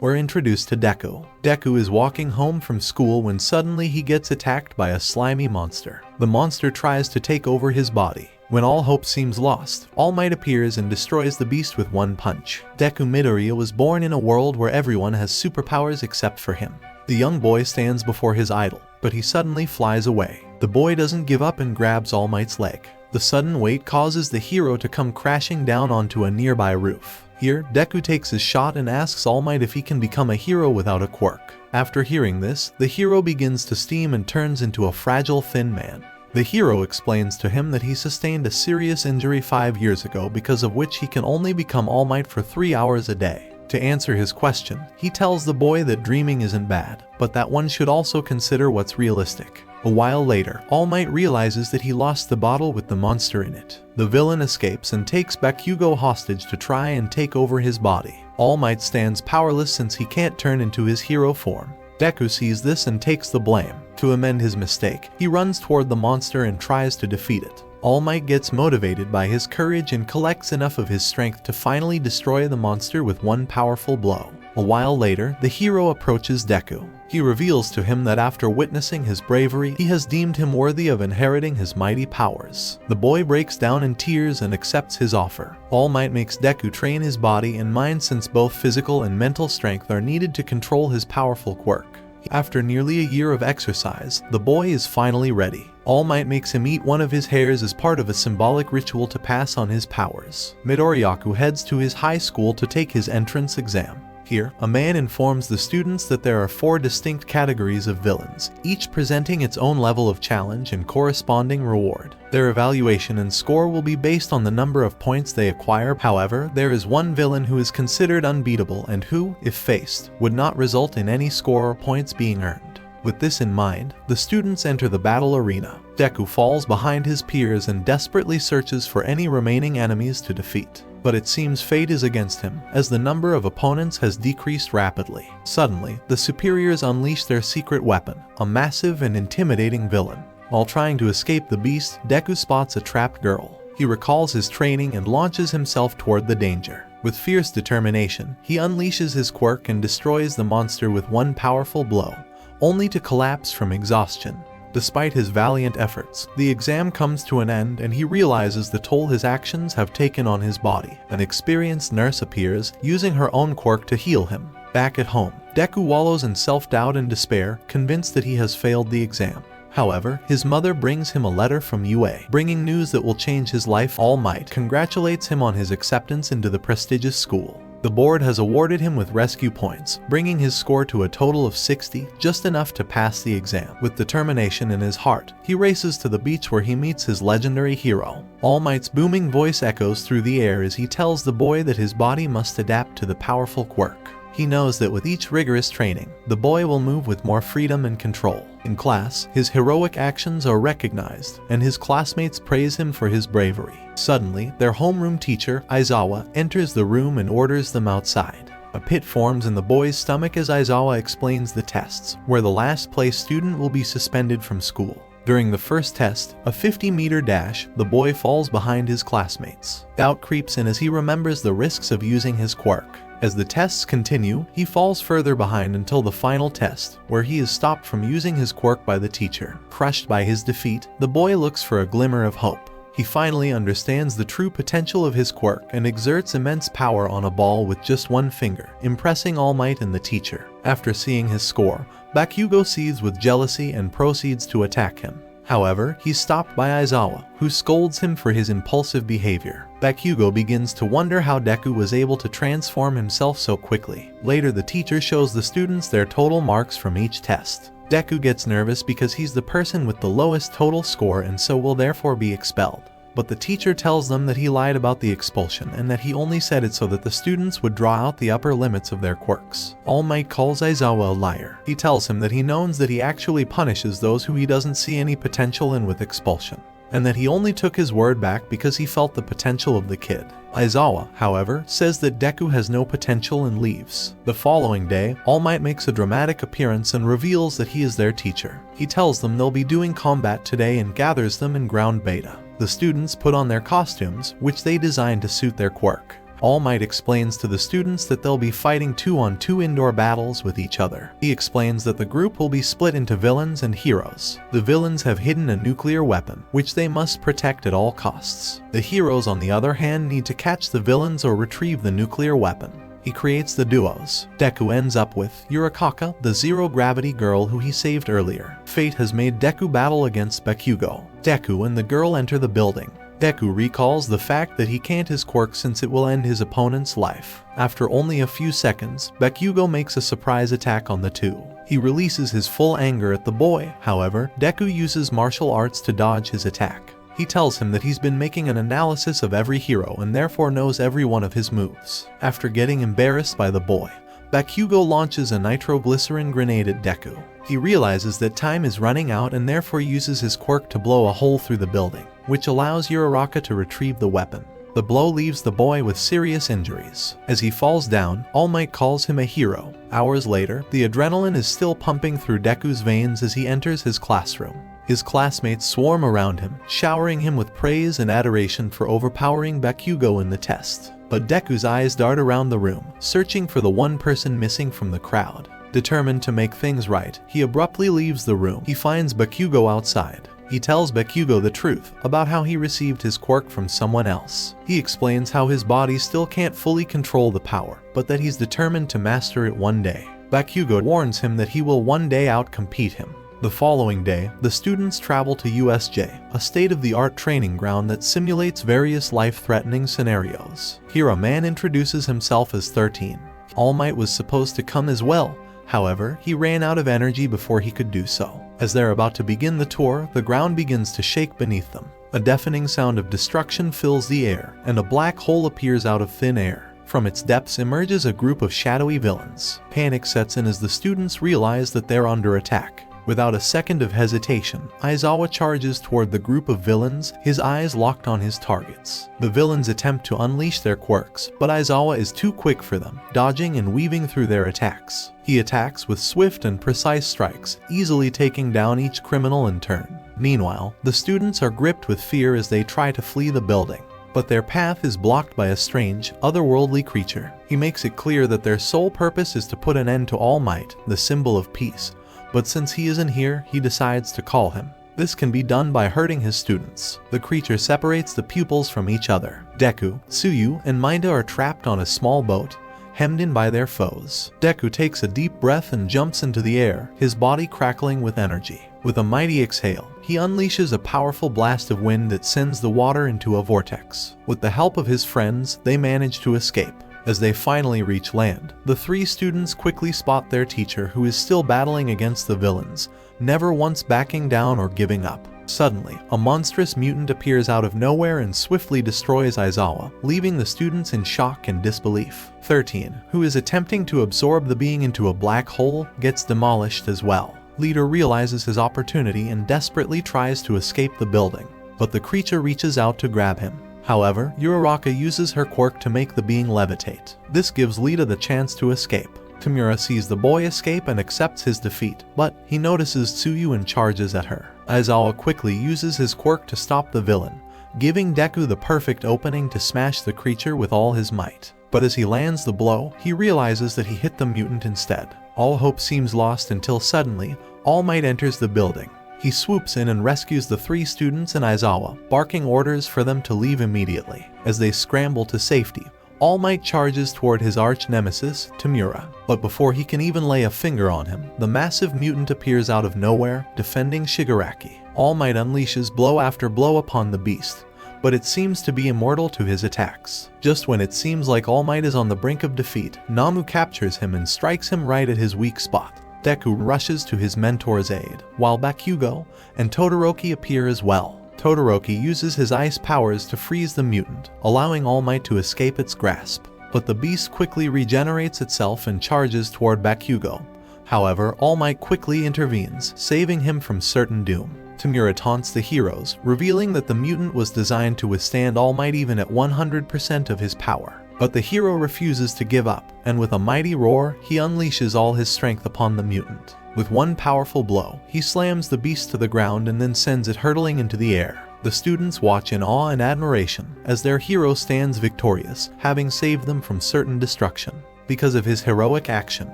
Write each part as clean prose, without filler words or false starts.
we're introduced to Deku. Deku is walking home from school when suddenly he gets attacked by a slimy monster. The monster tries to take over his body. When all hope seems lost, All Might appears and destroys the beast with one punch. Deku Midoriya was born in a world where everyone has superpowers except for him. The young boy stands before his idol, but he suddenly flies away. The boy doesn't give up and grabs All Might's leg. The sudden weight causes the hero to come crashing down onto a nearby roof. Here, Deku takes his shot and asks All Might if he can become a hero without a quirk. After hearing this, the hero begins to steam and turns into a fragile thin man. The hero explains to him that he sustained a serious injury 5 years ago, because of which he can only become All Might for 3 hours a day. To answer his question, he tells the boy that dreaming isn't bad, but that one should also consider what's realistic. A while later, All Might realizes that he lost the bottle with the monster in it. The villain escapes and takes Bakugo hostage to try and take over his body. All Might stands powerless since he can't turn into his hero form. Deku sees this and takes the blame. To amend his mistake, he runs toward the monster and tries to defeat it. All Might gets motivated by his courage and collects enough of his strength to finally destroy the monster with one powerful blow. A while later, the hero approaches Deku. He reveals to him that after witnessing his bravery, he has deemed him worthy of inheriting his mighty powers. The boy breaks down in tears and accepts his offer. All Might makes Deku train his body and mind, since both physical and mental strength are needed to control his powerful quirk. After nearly a year of exercise, the boy is finally ready. All Might makes him eat one of his hairs as part of a symbolic ritual to pass on his powers. Midoriyaku heads to his high school to take his entrance exam. Here, a man informs the students that there are 4 distinct categories of villains, each presenting its own level of challenge and corresponding reward. Their evaluation and score will be based on the number of points they acquire. However, there is one villain who is considered unbeatable and who, if faced, would not result in any score or points being earned. With this in mind, the students enter the battle arena. Deku falls behind his peers and desperately searches for any remaining enemies to defeat. But it seems fate is against him, as the number of opponents has decreased rapidly. Suddenly, the superiors unleash their secret weapon, a massive and intimidating villain. While trying to escape the beast, Deku spots a trapped girl. He recalls his training and launches himself toward the danger. With fierce determination, he unleashes his quirk and destroys the monster with one powerful blow, only to collapse from exhaustion. Despite his valiant efforts, the exam comes to an end and he realizes the toll his actions have taken on his body. An experienced nurse appears, using her own quirk to heal him. Back at home, Deku wallows in self-doubt and despair, convinced that he has failed the exam. However, his mother brings him a letter from UA, bringing news that will change his life. All Might congratulates him on his acceptance into the prestigious school. The board has awarded him with rescue points, bringing his score to a total of 60, just enough to pass the exam. With determination in his heart, he races to the beach where he meets his legendary hero. All Might's booming voice echoes through the air as he tells the boy that his body must adapt to the powerful quirk. He knows that with each rigorous training, the boy will move with more freedom and control. In class, his heroic actions are recognized, and his classmates praise him for his bravery. Suddenly, their homeroom teacher, Aizawa, enters the room and orders them outside. A pit forms in the boy's stomach as Aizawa explains the tests, where the last place student will be suspended from school. During the first test, a 50-meter dash, the boy falls behind his classmates. Doubt creeps in as he remembers the risks of using his quirk. As the tests continue, he falls further behind until the final test, where he is stopped from using his quirk by the teacher. Crushed by his defeat, the boy looks for a glimmer of hope. He finally understands the true potential of his quirk and exerts immense power on a ball with just one finger, impressing All Might and the teacher. After seeing his score, Bakugo seethes with jealousy and proceeds to attack him. However, he's stopped by Aizawa, who scolds him for his impulsive behavior. Bakugo begins to wonder how Deku was able to transform himself so quickly. Later, the teacher shows the students their total marks from each test. Deku gets nervous because he's the person with the lowest total score and so will therefore be expelled. But the teacher tells them that he lied about the expulsion and that he only said it so that the students would draw out the upper limits of their quirks. All Might calls Aizawa a liar. He tells him that he knows that he actually punishes those who he doesn't see any potential in with expulsion, and that he only took his word back because he felt the potential of the kid. Aizawa, however, says that Deku has no potential and leaves. The following day, All Might makes a dramatic appearance and reveals that he is their teacher. He tells them they'll be doing combat today and gathers them in ground beta. The students put on their costumes, which they designed to suit their quirk. All Might explains to the students that they'll be fighting 2-on-2 indoor battles with each other. He explains that the group will be split into villains and heroes. The villains have hidden a nuclear weapon, which they must protect at all costs. The heroes, on the other hand, need to catch the villains or retrieve the nuclear weapon. He creates the duos. Deku ends up with Yurikaka, the zero-gravity girl who he saved earlier. Fate has made Deku battle against Bakugo. Deku and the girl enter the building. Deku recalls the fact that he can't his quirk since it will end his opponent's life. After only a few seconds, Bakugo makes a surprise attack on the two. He releases his full anger at the boy. However, Deku uses martial arts to dodge his attack. He tells him that he's been making an analysis of every hero and therefore knows every one of his moves. After getting embarrassed by the boy, Bakugo launches a nitroglycerin grenade at Deku. He realizes that time is running out and therefore uses his quirk to blow a hole through the building, which allows Uraraka to retrieve the weapon. The blow leaves the boy with serious injuries. As he falls down, All Might calls him a hero. Hours later, the adrenaline is still pumping through Deku's veins as he enters his classroom. His classmates swarm around him, showering him with praise and adoration for overpowering Bakugo in the test. But Deku's eyes dart around the room, searching for the one person missing from the crowd. Determined to make things right, he abruptly leaves the room. He finds Bakugo outside. He tells Bakugo the truth about how he received his quirk from someone else. He explains how his body still can't fully control the power, but that he's determined to master it one day. Bakugo warns him that he will one day outcompete him. The following day, the students travel to USJ, a state-of-the-art training ground that simulates various life-threatening scenarios. Here a man introduces himself as 13. All Might was supposed to come as well. However, he ran out of energy before he could do so. As they're about to begin the tour, the ground begins to shake beneath them. A deafening sound of destruction fills the air, and a black hole appears out of thin air. From its depths emerges a group of shadowy villains. Panic sets in as the students realize that they're under attack. Without a second of hesitation, Aizawa charges toward the group of villains, his eyes locked on his targets. The villains attempt to unleash their quirks, but Aizawa is too quick for them, dodging and weaving through their attacks. He attacks with swift and precise strikes, easily taking down each criminal in turn. Meanwhile, the students are gripped with fear as they try to flee the building. But their path is blocked by a strange, otherworldly creature. He makes it clear that their sole purpose is to put an end to All Might, the symbol of peace. But since he isn't here, he decides to call him. This can be done by hurting his students. The creature separates the pupils from each other. Deku, Tsuyu, and Minda are trapped on a small boat, hemmed in by their foes. Deku takes a deep breath and jumps into the air, his body crackling with energy. With a mighty exhale, he unleashes a powerful blast of wind that sends the water into a vortex. With the help of his friends, they manage to escape. As they finally reach land, the three students quickly spot their teacher, who is still battling against the villains, never once backing down or giving up. Suddenly, a monstrous mutant appears out of nowhere and swiftly destroys Aizawa, leaving the students in shock and disbelief. 13, who is attempting to absorb the being into a black hole, gets demolished as well. Leader realizes his opportunity and desperately tries to escape the building, but the creature reaches out to grab him. However, Uraraka uses her quirk to make the being levitate. This gives Lita the chance to escape. Tamura sees the boy escape and accepts his defeat, but he notices Tsuyu and charges at her. Aizawa quickly uses his quirk to stop the villain, giving Deku the perfect opening to smash the creature with all his might. But as he lands the blow, he realizes that he hit the mutant instead. All hope seems lost until suddenly, All Might enters the building. He swoops in and rescues the three students and Aizawa, barking orders for them to leave immediately. As they scramble to safety, All Might charges toward his arch-nemesis, Tamura. But before he can even lay a finger on him, the massive mutant appears out of nowhere, defending Shigaraki. All Might unleashes blow after blow upon the beast, but it seems to be immortal to his attacks. Just when it seems like All Might is on the brink of defeat, Namu captures him and strikes him right at his weak spot. Deku rushes to his mentor's aid, while Bakugo and Todoroki appear as well. Todoroki uses his ice powers to freeze the mutant, allowing All Might to escape its grasp. But the beast quickly regenerates itself and charges toward Bakugo. However, All Might quickly intervenes, saving him from certain doom. Tamura taunts the heroes, revealing that the mutant was designed to withstand All Might even at 100% of his power. But the hero refuses to give up, and with a mighty roar, he unleashes all his strength upon the mutant. With one powerful blow, he slams the beast to the ground and then sends it hurtling into the air. The students watch in awe and admiration as their hero stands victorious, having saved them from certain destruction. Because of his heroic action,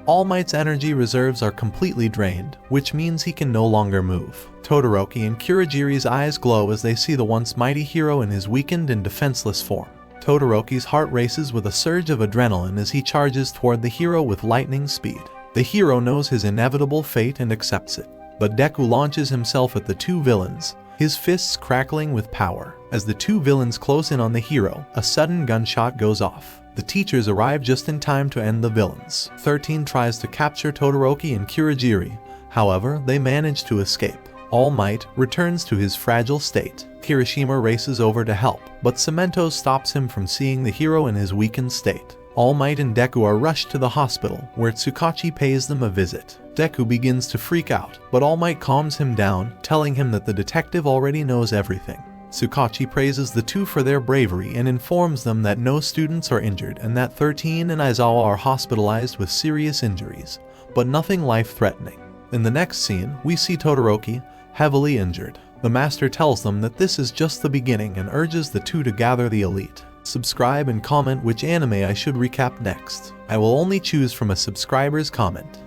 All Might's energy reserves are completely drained, which means he can no longer move. Todoroki and Kurogiri's eyes glow as they see the once mighty hero in his weakened and defenseless form. Todoroki's heart races with a surge of adrenaline as he charges toward the hero with lightning speed. The hero knows his inevitable fate and accepts it. But Deku launches himself at the two villains, his fists crackling with power. As the two villains close in on the hero, a sudden gunshot goes off. The teachers arrive just in time to end the villains. 13 tries to capture Todoroki and Kurogiri, however, they manage to escape. All Might returns to his fragile state. Kirishima races over to help, but Cemento stops him from seeing the hero in his weakened state. All Might and Deku are rushed to the hospital, where Tsukachi pays them a visit. Deku begins to freak out, but All Might calms him down, telling him that the detective already knows everything. Tsukachi praises the two for their bravery and informs them that no students are injured and that 13 and Aizawa are hospitalized with serious injuries, but nothing life-threatening. In the next scene, we see Todoroki, heavily injured. The master tells them that this is just the beginning and urges the two to gather the elite. Subscribe and comment which anime I should recap next. I will only choose from a subscriber's comment.